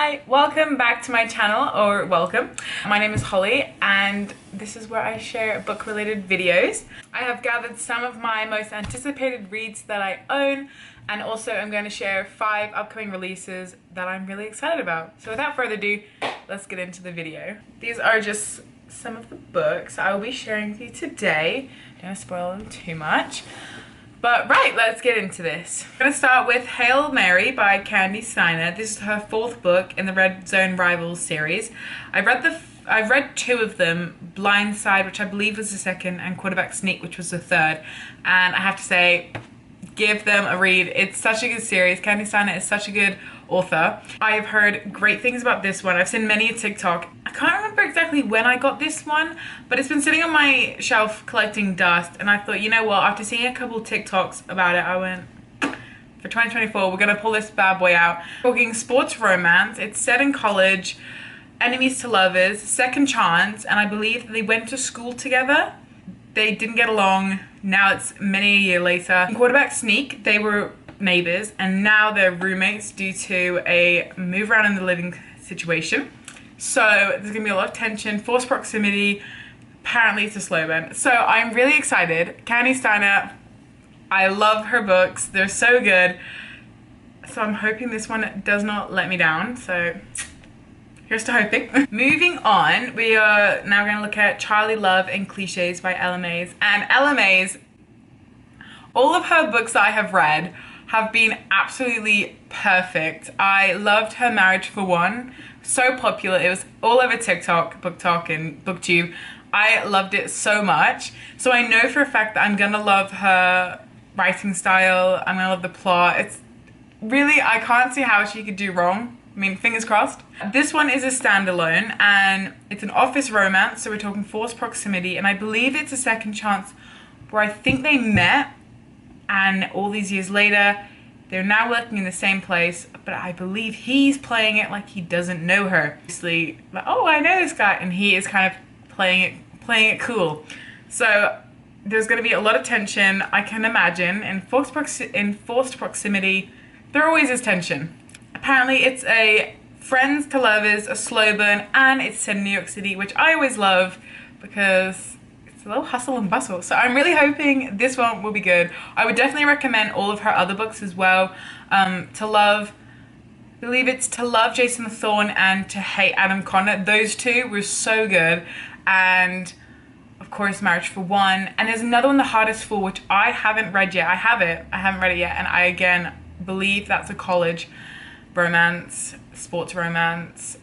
Hi, welcome back to my channel, or welcome. My name is Holly and this is where I share book related videos. I have gathered some of my most anticipated reads that I own, and also I'm going to share 5 upcoming releases that I'm really excited about. So without further ado, let's get into the video. These are just some of the books I will be sharing with you today. Don't want to spoil them too much. But right, let's get into this. I'm going to start with Hail Mary by Kandi Steiner. This is her 4th book in the Red Zone Rivals series. I've read 2 of them, Blindside, which I believe was the 2nd, and Quarterback Sneak, which was the 3rd. And I have to say, give them a read. It's such a good series. Kandi Steiner is such a good author. I have heard great things about this one. I've seen many a TikTok. I can't remember exactly when I got this one, but it's been sitting on my shelf collecting dust, and I thought, you know what, after seeing a couple TikToks about it, I went, for 2024, we're gonna pull this bad boy out. Talking sports romance. It's set in college, enemies to lovers, second chance, and I believe they went to school together. They didn't get along. Now it's many a year later. In Quarterback Sneak, they were neighbors and now they're roommates due to a move around in the living situation. So there's gonna be a lot of tension, forced proximity. Apparently it's a slow burn. So I'm really excited. Kandi Steiner, I love her books. They're so good. So I'm hoping this one does not let me down. So here's to hoping. Moving on, we are now going to look at Charlie Love and Cliches by Maise. And Maise, all of her books that I have read have been absolutely perfect. I loved her Marriage for One. So popular. It was all over TikTok, booktok, and booktube. I loved it so much. So I know for a fact that I'm going to love her writing style. I'm going to love the plot. It's really, I can't see how she could do wrong. I mean, fingers crossed. This one is a standalone and it's an office romance, so we're talking forced proximity, and I believe it's a second chance where I think they met and all these years later they're now working in the same place, but I believe he's playing it like he doesn't know her. Obviously, like, oh, I know this guy, and he is kind of playing it cool. So there's going to be a lot of tension, I can imagine. In forced proximity, there always is tension. Apparently it's a friends to lovers, a slow burn, and it's set in New York City, which I always love because it's a little hustle and bustle. So I'm really hoping this one will be good. I would definitely recommend all of her other books as well. To Love, I believe it's To Love Jason Thorne and To Hate Adam Connor. Those 2 were so good. And of course Marriage for One. And there's another one, The Hardest Fool, which I haven't read yet. I haven't read it yet, and I again believe that's a college romance, sports romance,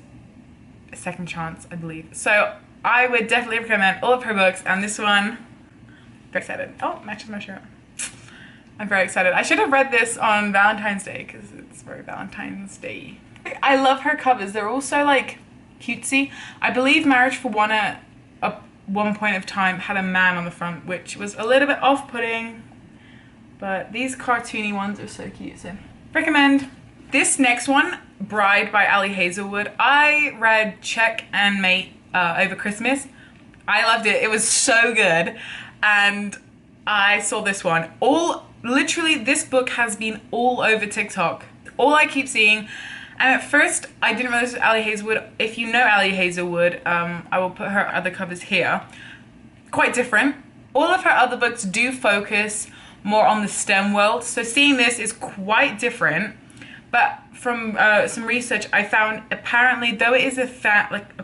second chance, I believe. So I would definitely recommend all of her books, and this one, very excited. Oh, matches my shirt. I'm very excited. I should have read this on Valentine's Day because it's very Valentine's Day. I love her covers. They're also like cutesy. I believe Marriage for One at one point of time had a man on the front, which was a little bit off-putting, but these cartoony ones are so cute, so recommend. This next one, Bride by Ali Hazelwood. I read Check and Mate over Christmas. I loved it. It was so good. And I saw this one. Literally, this book has been all over TikTok. All I keep seeing. And at first, I didn't realize it was Ali Hazelwood. If you know Ali Hazelwood, I will put her other covers here. Quite different. All of her other books do focus more on the STEM world. So seeing this is quite different. But from some research, I found apparently, though it is a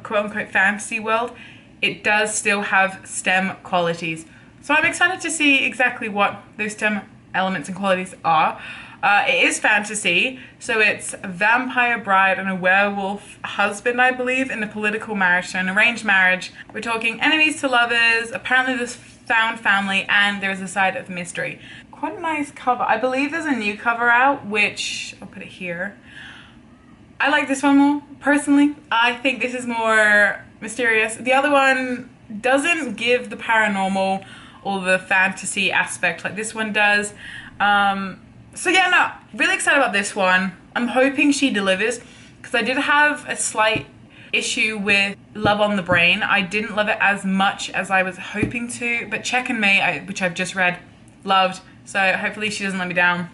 quote-unquote fantasy world, it does still have STEM qualities. So I'm excited to see exactly what those STEM elements and qualities are. It is fantasy, so it's a vampire bride and a werewolf husband, I believe, in a political marriage, so an arranged marriage. We're talking enemies to lovers, apparently this found family, and there's a side of mystery. Quite a nice cover. I believe there's a new cover out, which I'll put it here. I like this one more, personally. I think this is more mysterious. The other one doesn't give the paranormal or the fantasy aspect like this one does. So yeah, no, really excited about this one. I'm hoping she delivers, because I did have a slight issue with Love on the Brain. I didn't love it as much as I was hoping to, but Check and Mate, which I've just read, loved. So hopefully she doesn't let me down.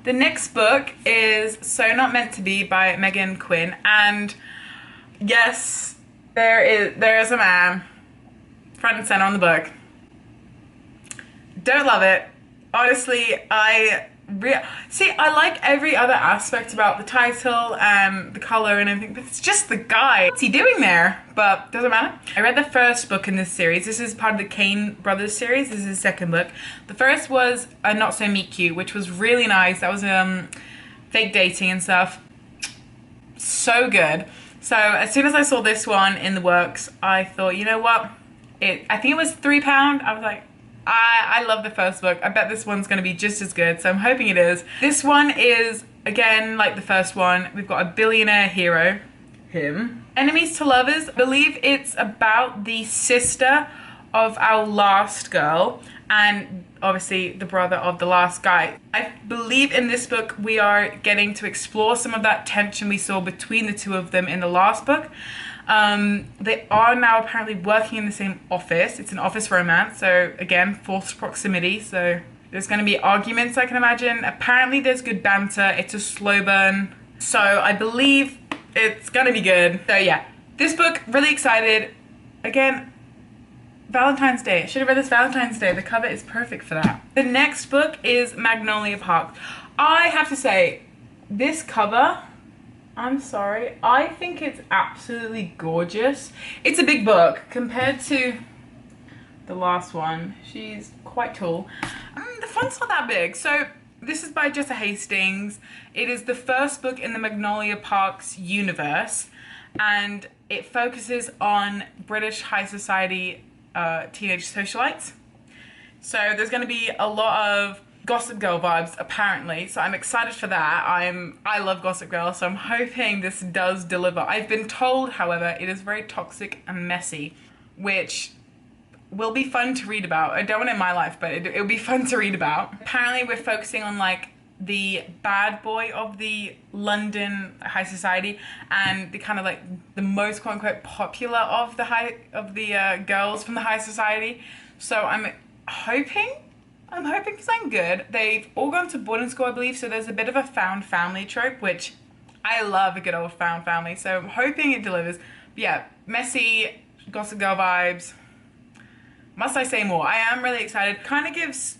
The next book is So Not Meant to Be by Meghan Quinn, and yes, there is a man front and center on the book. Don't love it. Honestly, I like every other aspect about the title and the color and everything, but it's just the guy. What's he doing there? But doesn't matter. I read the first book in this series. This is part of the Kane Brothers series. This is the second book. The first was a Not So Meet Cute, which was really nice. That was fake dating and stuff. So good. So as soon as I saw this one in the works, I thought, you know what? I think it was £3. I was like, I love the first book. I bet this one's going to be just as good, so I'm hoping it is. This one is, again, like the first one. We've got a billionaire hero, him. Enemies to lovers. I believe it's about the sister of our last girl and obviously the brother of the last guy. I believe in this book we are getting to explore some of that tension we saw between the two of them in the last book. They are now apparently working in the same office. It's an office romance, so again, forced proximity, so there's going to be arguments, I can imagine. Apparently there's good banter. It's a slow burn, so I believe it's going to be good. So yeah, this book, really excited. Again, Valentine's Day. I should have read this Valentine's Day. The cover is perfect for that. The next book is Magnolia Park. I have to say, this cover, I'm sorry, I think it's absolutely gorgeous. It's a big book compared to the last one. She's quite tall. The font's not that big. So this is by Jessa Hastings. It is the first book in the Magnolia Parks universe, and it focuses on British high society teenage socialites. So there's going to be a lot of Gossip Girl vibes, apparently, so I'm excited for that. I love Gossip Girl, so I'm hoping this does deliver. I've been told, however, it is very toxic and messy, which will be fun to read about. I don't want it in my life, but it'll be fun to read about. Apparently we're focusing on like the bad boy of the London high society and the kind of like the most quote unquote popular of the girls from the high society. So I'm hoping because I'm good. They've all gone to boarding school, I believe, so there's a bit of a found family trope, which I love a good old found family, so I'm hoping it delivers. But yeah, messy, Gossip Girl vibes. Must I say more? I am really excited. Kind of gives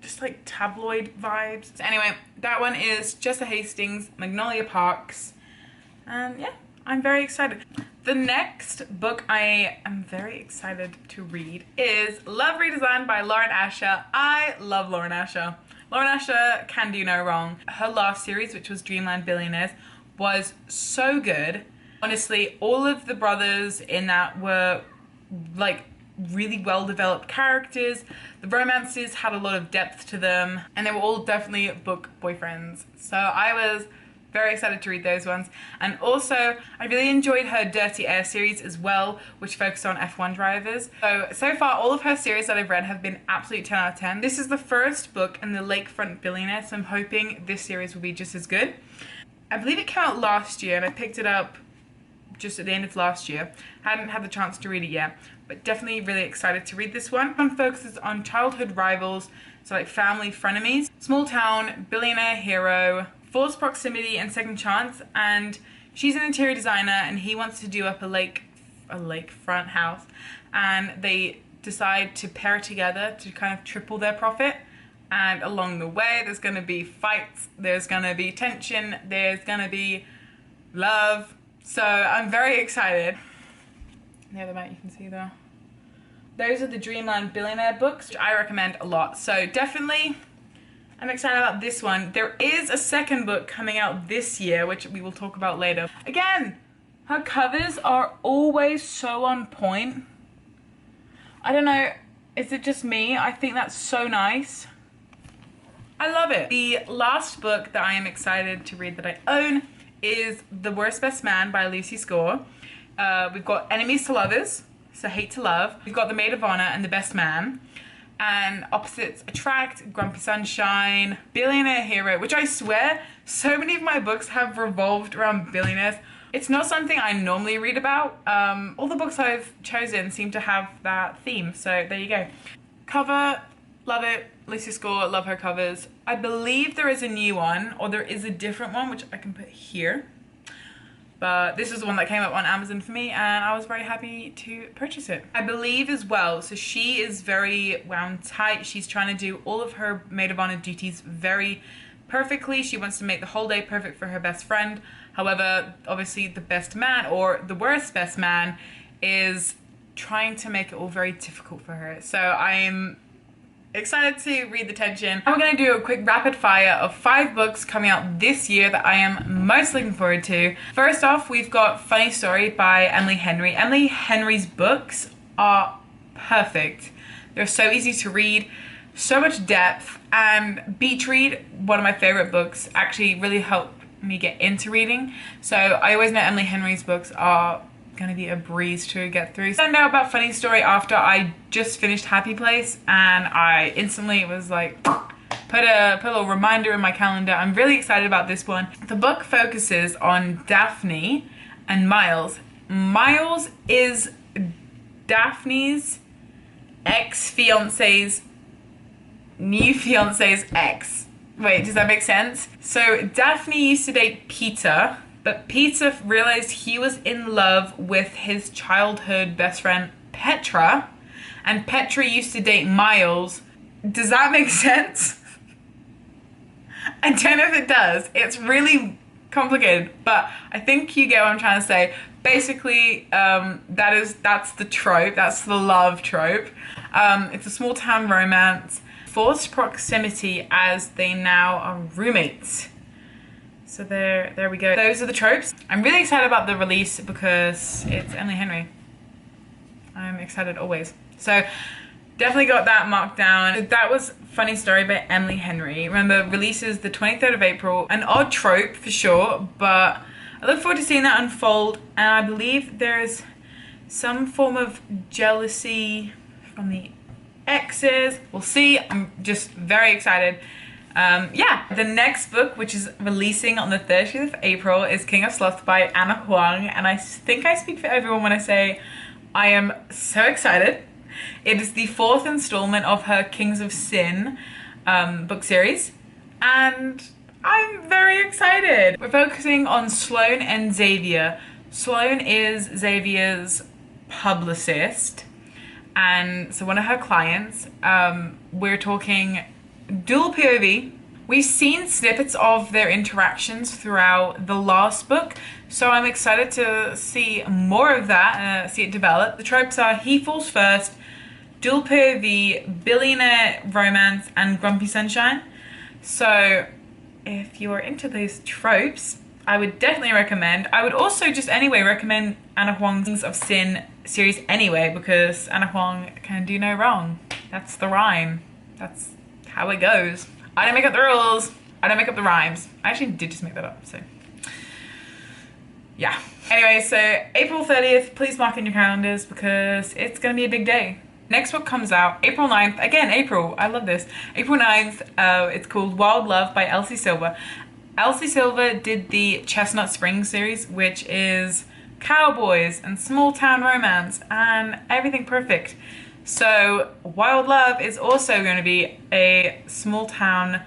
just like tabloid vibes. So anyway, that one is Jessa Hastings, Magnolia Parks, and yeah, I'm very excited. The next book I am very excited to read is Love Redesigned by Lauren Asher. I love Lauren Asher. Lauren Asher can do no wrong. Her last series, which was Dreamland Billionaires, was so good. Honestly, all of the brothers in that were like really well developed characters. The romances had a lot of depth to them, and they were all definitely book boyfriends. So I was very excited to read those ones. And also, I really enjoyed her Dirty Air series as well, which focused on F1 drivers. So far, all of her series that I've read have been absolute 10 out of 10. This is the first book in the Lakefront Billionaire, so I'm hoping this series will be just as good. I believe it came out last year, and I picked it up just at the end of last year. Hadn't had the chance to read it yet, but definitely really excited to read this one. One focuses on childhood rivals, so like family frenemies, small town, billionaire hero, forced proximity and second chance, and she's an interior designer and he wants to do up a lakefront house, and they decide to pair together to kind of triple their profit. And along the way there's going to be fights, there's going to be tension, there's going to be love. So I'm very excited. The other back you can see there. Those are the Dreamland Billionaire books, which I recommend a lot. So definitely I'm excited about this one. There is a second book coming out this year, which we will talk about later. Again, her covers are always so on point. I don't know, is it just me? I think that's so nice. I love it. The last book that I am excited to read that I own is The Worst Best Man by Lucy Score. We've got Enemies to Lovers, so Hate to Love. We've got The Maid of Honor and The Best Man. And Opposites Attract, Grumpy Sunshine, Billionaire Hero, which I swear so many of my books have revolved around billionaires. It's not something I normally read about. All the books I've chosen seem to have that theme, so there you go. Cover, love it. Lucy Score, love her covers. I believe there is a new one, or there is a different one, which I can put here. But this is the one that came up on Amazon for me, and I was very happy to purchase it. I believe as well, so she is very wound tight. She's trying to do all of her maid of honor duties very perfectly. She wants to make the whole day perfect for her best friend. However, obviously the best man, or the worst best man, is trying to make it all very difficult for her. So I'm excited to read the tension. Now we're going to do a quick rapid fire of 5 books coming out this year that I am most looking forward to. First off, we've got Funny Story by Emily Henry. Emily Henry's books are perfect. They're so easy to read, so much depth, and Beach Read, one of my favorite books, actually really helped me get into reading. So I always know Emily Henry's books are gonna be a breeze to get through. I found out about Funny Story after I just finished Happy Place, and I instantly was like, put a little reminder in my calendar. I'm really excited about this one. The book focuses on Daphne and Miles. Miles is Daphne's ex-fiance's new fiance's ex. Wait, does that make sense? So Daphne used to date Peter, but Peter realized he was in love with his childhood best friend, Petra, and Petra used to date Miles. Does that make sense? I don't know if it does. It's really complicated, but I think you get what I'm trying to say. Basically, that's the trope. That's the love trope. It's a small town romance. Forced proximity as they now are roommates. So there we go. Those are the tropes. I'm really excited about the release because it's Emily Henry. I'm excited always. So definitely got that marked down. That was Funny Story by Emily Henry. Remember, releases the 23rd of April. An odd trope for sure, but I look forward to seeing that unfold. And I believe there's some form of jealousy from the exes. We'll see. I'm just very excited. Yeah, the next book, which is releasing on the 30th of April, is King of Sloth by Anna Huang, and I think I speak for everyone when I say I am so excited. It is the 4th installment of her Kings of Sin book series, and I'm very excited. We're focusing on Sloane and Xavier. Sloane is Xavier's publicist, and so one of her clients. We're talking dual POV. We've seen snippets of their interactions throughout the last book, so I'm excited to see more of that, see it develop. The tropes are he falls first, dual POV, billionaire romance, and grumpy sunshine. So if you're into those tropes, I would definitely recommend. I would also just anyway recommend Anna Huang's Kings of Sin series anyway, because Anna Huang can do no wrong. That's the rhyme. That's how it goes. I don't make up the rules. I don't make up the rhymes. I actually did just make that up, so yeah. Anyway, so April 30th, please mark in your calendars because it's gonna be a big day. Next book comes out April 9th. Again, April, I love this. April 9th, it's called Wild Love by Elsie Silver. Elsie Silver did the Chestnut Springs series, which is cowboys and small town romance and everything perfect. So Wild Love is also going to be a small town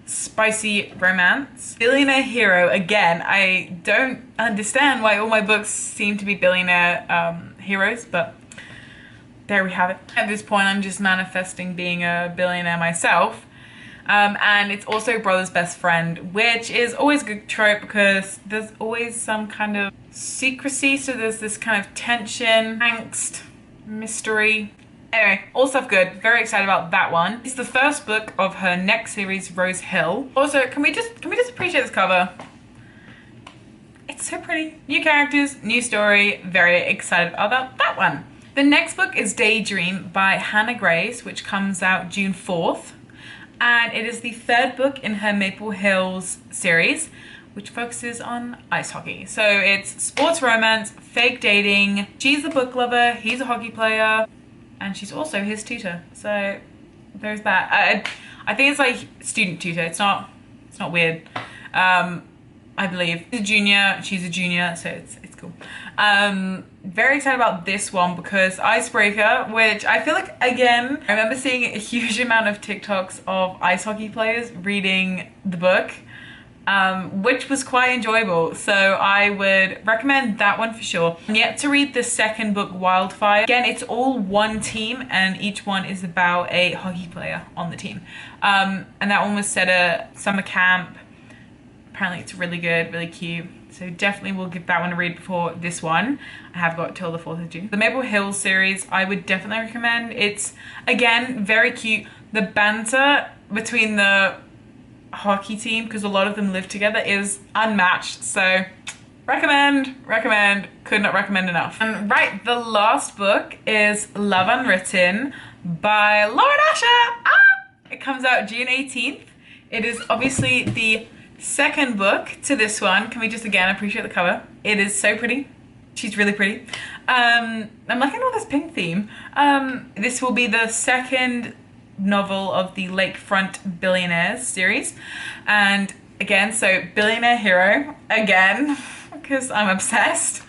spicy romance. Billionaire hero, again, I don't understand why all my books seem to be billionaire heroes, but there we have it. At this point, I'm just manifesting being a billionaire myself. And it's also brother's best friend, which is always a good trope because there's always some kind of secrecy, so there's this kind of tension, angst, mystery. Anyway, all stuff good. Very excited about that one. It's the first book of her next series, Rose Hill. Also, can we just appreciate this cover? It's so pretty. New characters, new story. Very excited about that one. The next book is Daydream by Hannah Grace, which comes out June 4th. And it is the 3rd book in her Maple Hills series, which focuses on ice hockey. So it's sports romance, fake dating. She's a book lover, he's a hockey player, and she's also his tutor. So there's that. I think it's like student tutor. It's not weird. I believe he's a junior, she's a junior, so it's cool. cool. Very excited about this one because Icebreaker, which I feel like, again, I remember seeing a huge amount of TikToks of ice hockey players reading the book, which was quite enjoyable. So I would recommend that one for sure. I'm yet to read the second book, Wildfire. Again, it's all one team and each one is about a hockey player on the team. And that one was set at summer camp. Apparently it's really good, really cute. So definitely will give that one a read before this one. I have got till the 4th of June. The Maple Hills series, I would definitely recommend. It's, again, very cute. The banter between the hockey team, because a lot of them live together, is unmatched. So recommend, could not recommend enough. And right, the last book is Love Unwritten by Lauren Asher. It comes out June 18th. It is obviously the second book to this one. Can we just again appreciate the cover? It is so pretty. She's really pretty. I'm liking all this pink theme. This will be the second novel of the Lakefront Billionaires series. And again, so billionaire hero, again, because I'm obsessed.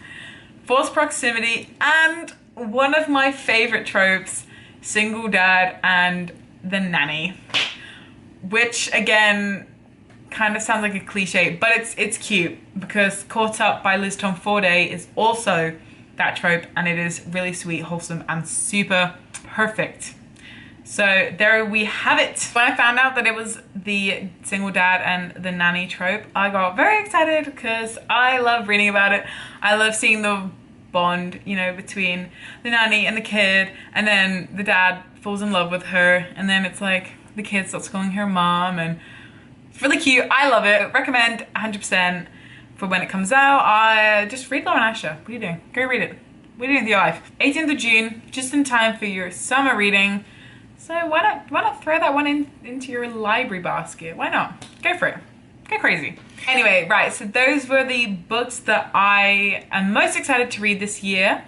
Forced proximity, and one of my favorite tropes, single dad and the nanny. Which again, kind of sounds like a cliche, but it's cute because Caught Up by Liz Tom Forde is also that trope, and it is really sweet, wholesome, and super perfect. So there we have it. When I found out that it was the single dad and the nanny trope, I got very excited because I love reading about it. I love seeing the bond, you know, between the nanny and the kid, and then the dad falls in love with her, and then it's like the kid starts calling her mom, and it's really cute. I love it. Recommend 100% for when it comes out. I just read Lauren Asher. What are you doing? Go read it. What are you doing with your life? 18th of June, just in time for your summer reading. So why not throw that one into your library basket? Why not? Go for it. Go crazy. Anyway, right, so those were the books that I am most excited to read this year.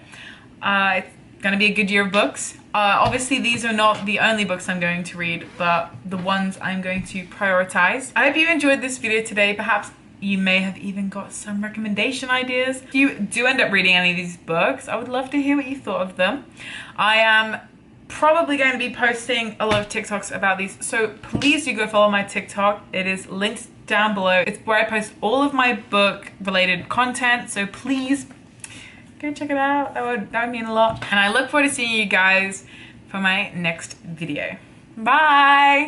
It's gonna be a good year of books. Obviously these are not the only books I'm going to read, but the ones I'm going to prioritize. I hope you enjoyed this video today. Perhaps you may have even got some recommendation ideas. If you do end up reading any of these books, I would love to hear what you thought of them. I am probably going to be posting a lot of TikToks about these, so please do go follow my TikTok. It is linked down below. It's where I post all of my book related content, so please go check it out. That would mean a lot. And I look forward to seeing you guys for my next video. Bye!